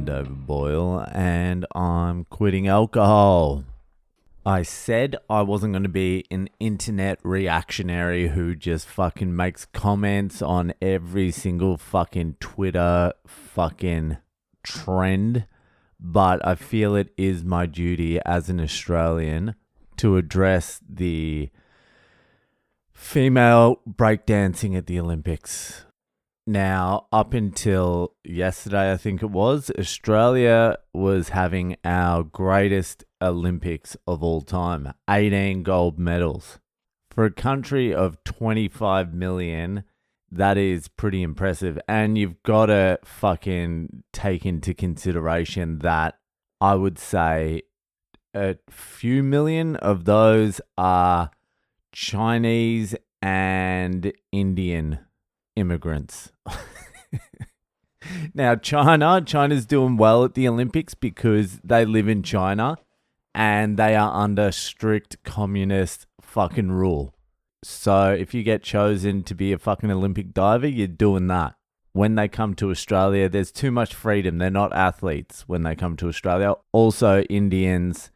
over boil and I'm quitting alcohol. I said I wasn't going to be an internet reactionary who just fucking makes comments on every single fucking Twitter fucking trend, but I feel it is my duty as an Australian to address the female breakdancing at the Olympics. Now, up until yesterday, I think it was, Australia was having our greatest Olympics of all time. 18 gold medals. For a country of 25 million, that is pretty impressive. And you've got to fucking take into consideration that I would say a few million of those are Chinese and Indian immigrants. Now, China's doing well at the Olympics because they live in China and they are under strict communist fucking rule. So if you get chosen to be a fucking Olympic diver, you're doing that. When they come to Australia, there's too much freedom. They're not athletes when they come to Australia. Also, Indians,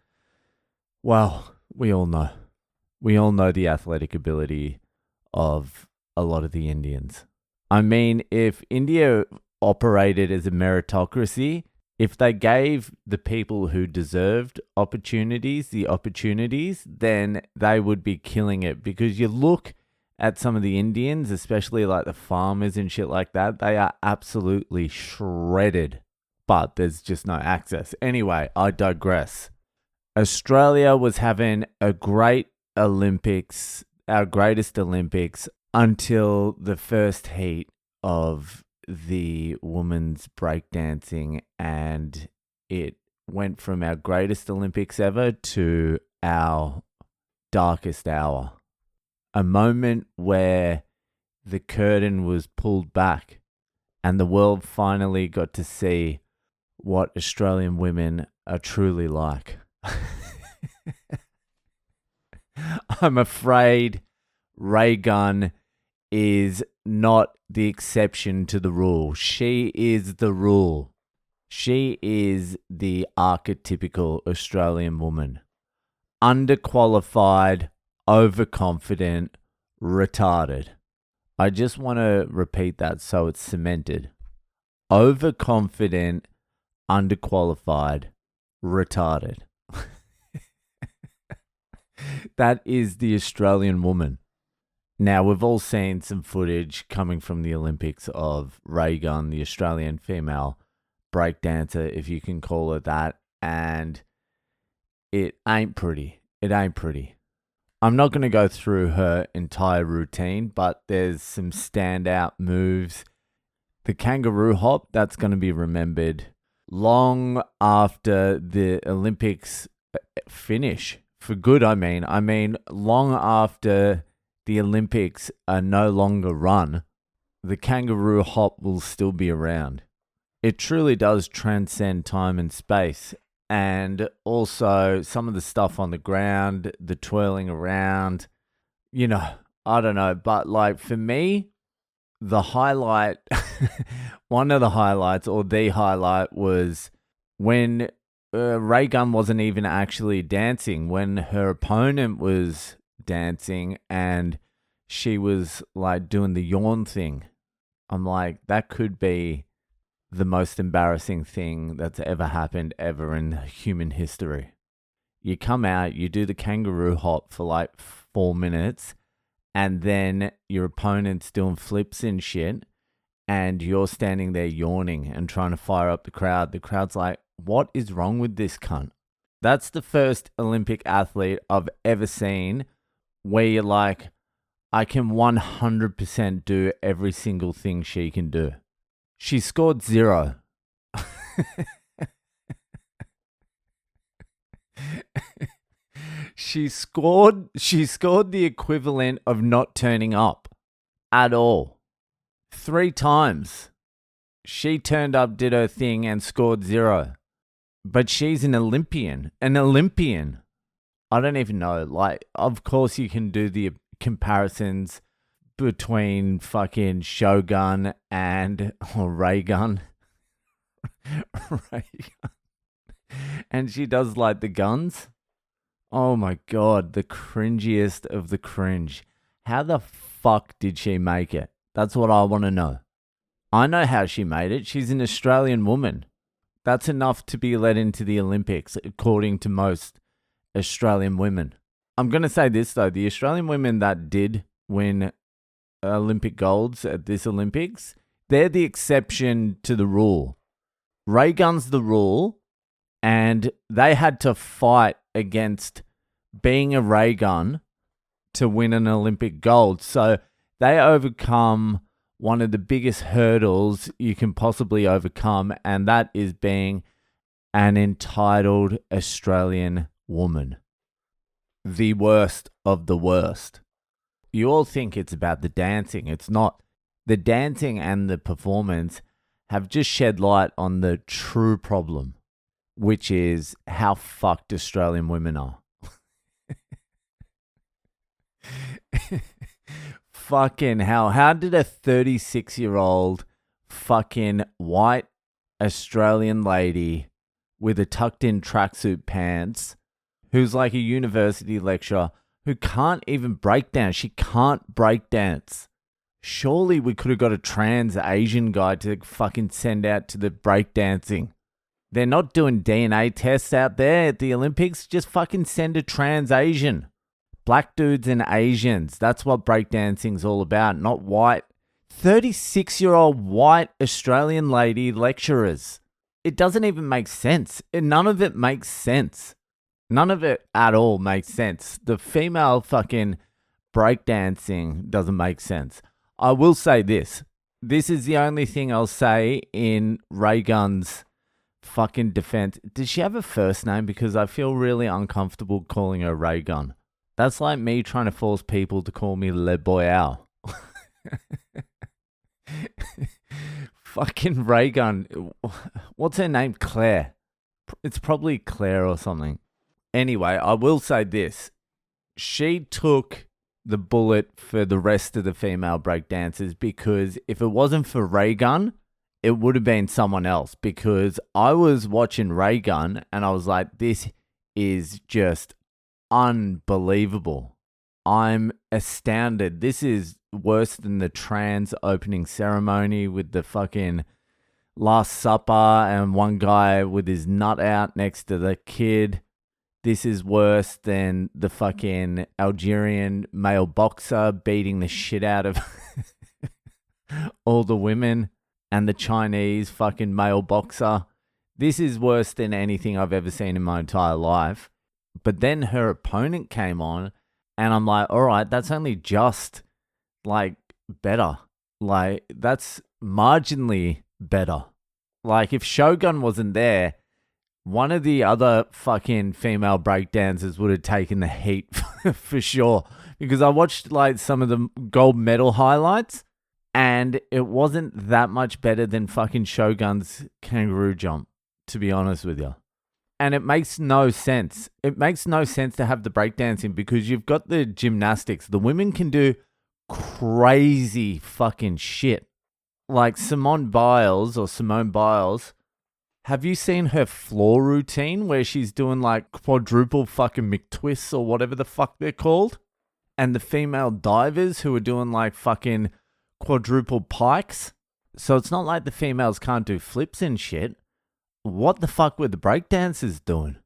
well, we all know. We all know the athletic ability of a lot of the Indians. I mean, if India operated as a meritocracy, if they gave the people who deserved opportunities the opportunities, then they would be killing it. Because you look at some of the Indians, especially like the farmers and shit like that, they are absolutely shredded. But there's just no access. Anyway, I digress. Australia was having a great Olympics, our greatest Olympics, until the first heat of the women's breakdancing, and it went from our greatest Olympics ever to our darkest hour. A moment where the curtain was pulled back and the world finally got to see what Australian women are truly like. I'm afraid Raygun is not the exception to the rule. She is the rule. She is the archetypical Australian woman. Underqualified, overconfident, retarded. I just want to repeat that so it's cemented. Overconfident, underqualified, retarded. That is the Australian woman. Now, we've all seen some footage coming from the Olympics of Raygun, the Australian female breakdancer, if you can call it that, and it ain't pretty. It ain't pretty. I'm not going to go through her entire routine, but there's some standout moves. The kangaroo hop, that's going to be remembered long after the Olympics finish. For good, I mean, long after the Olympics are no longer run, the kangaroo hop will still be around. It truly does transcend time and space. And also some of the stuff on the ground, the twirling around, you know, I don't know. But like for me, the highlight, one of the highlights or the highlight was when Raygun wasn't even actually dancing, when her opponent was dancing and she was like doing the yawn thing. I'm like, that could be the most embarrassing thing that's ever happened ever in human history. You come out, you do the kangaroo hop for like 4 minutes, and then your opponent's doing flips and shit, and you're standing there yawning and trying to fire up the crowd. The crowd's like, what is wrong with this cunt? That's the first Olympic athlete I've ever seen where you're like, I can 100% do every single thing she can do. She scored 0. She scored the equivalent of not turning up at all. 3 times. She turned up, did her thing, and scored 0. But she's an Olympian. An Olympian. I don't even know. Like, of course you can do the comparisons between fucking Shogun and Raygun. Raygun. And she does like the guns. Oh my god, the cringiest of the cringe. How the fuck did she make it? That's what I want to know. I know how she made it. She's an Australian woman. That's enough to be let into the Olympics, according to most Australian women. I'm going to say this, though. The Australian women that did win Olympic golds at this Olympics, they're the exception to the rule. Raygun's the rule, and they had to fight against being a Raygun to win an Olympic gold. So they overcome one of the biggest hurdles you can possibly overcome, and that is being an entitled Australian woman. The worst of the worst. You all think it's about the dancing. It's not. The dancing and the performance have just shed light on the true problem, which is how fucked Australian women are. Fucking hell. How did a 36-year-old fucking white Australian lady with a tucked in tracksuit pants, who's like a university lecturer, who can't even break dance? She can't break dance. Surely we could have got a trans Asian guy to fucking send out to the breakdancing. They're not doing DNA tests out there at the Olympics. Just fucking send a trans Asian. Black dudes and Asians. That's what breakdancing's all about, not white. 36-year-old white Australian lady lecturers. It doesn't even make sense. None of it makes sense. None of it at all makes sense. The female fucking breakdancing doesn't make sense. I will say this. This is the only thing I'll say in Raygun's fucking defense. Does she have a first name? Because I feel really uncomfortable calling her Raygun. That's like me trying to force people to call me Le Boyal. Fucking Raygun. What's her name? Claire. It's probably Claire or something. Anyway, I will say this. She took the bullet for the rest of the female breakdancers, because if it wasn't for Raygun, it would have been someone else. Because I was watching Raygun and I was like, this is just unbelievable. I'm astounded. This is worse than the trans opening ceremony with the fucking Last Supper and one guy with his nut out next to the kid. This is worse than the fucking Algerian male boxer beating the shit out of all the women, and the Chinese fucking male boxer. This is worse than anything I've ever seen in my entire life. But then her opponent came on, and I'm like, all right, that's only just like better. Like, that's marginally better. Like, if Shogun wasn't there, one of the other fucking female breakdancers would have taken the heat for sure. Because I watched like some of the gold medal highlights, and it wasn't that much better than fucking Shogun's kangaroo jump, to be honest with you. And it makes no sense. It makes no sense to have the breakdancing, because you've got the gymnastics. The women can do crazy fucking shit. Like Simone Biles. Have you seen her floor routine where she's doing like quadruple fucking McTwists or whatever the fuck they're called? And the female divers who are doing like fucking quadruple pikes. So it's not like the females can't do flips and shit. What the fuck were the breakdancers doing?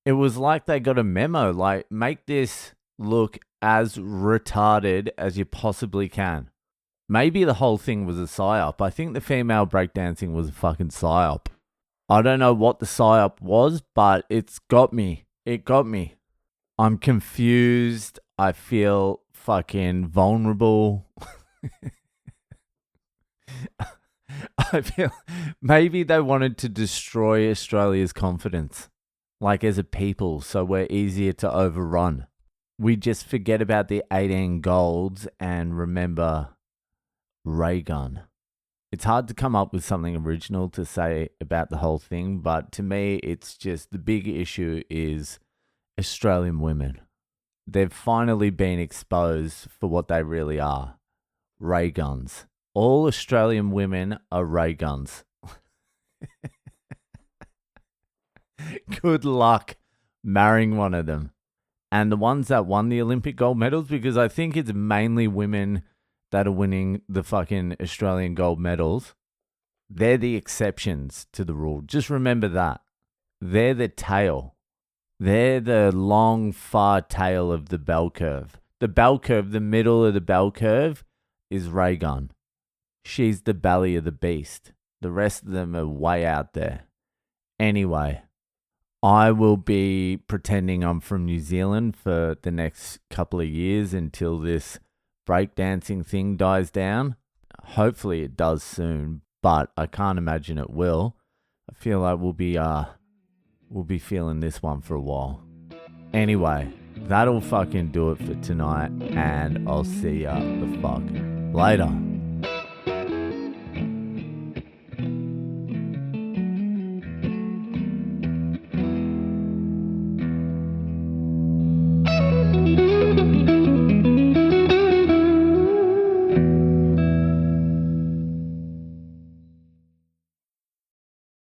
It was like they got a memo, like, make this look as retarded as you possibly can. Maybe the whole thing was a psyop. I think the female breakdancing was a fucking psyop. I don't know what the psyop was, but it's got me. It got me. I'm confused. I feel fucking vulnerable. I feel maybe they wanted to destroy Australia's confidence, like as a people, so we're easier to overrun. We just forget about the 18 golds and remember Raygun. It's hard to come up with something original to say about the whole thing, but to me, it's just the big issue is Australian women. They've finally been exposed for what they really are. Rayguns. All Australian women are Rayguns. Good luck marrying one of them. And the ones that won the Olympic gold medals, because I think it's mainly women that are winning the fucking Australian gold medals, they're the exceptions to the rule. Just remember that. They're the tail. They're the long, far tail of the bell curve. The bell curve, the middle of the bell curve, is Raygun. She's the belly of the beast. The rest of them are way out there. Anyway, I will be pretending I'm from New Zealand for the next couple of years until this breakdancing thing dies down. Hopefully it does soon, but I can't imagine it will. I feel like we'll be feeling this one for a while. Anyway, that'll fucking do it for tonight, and I'll see ya the fuck later.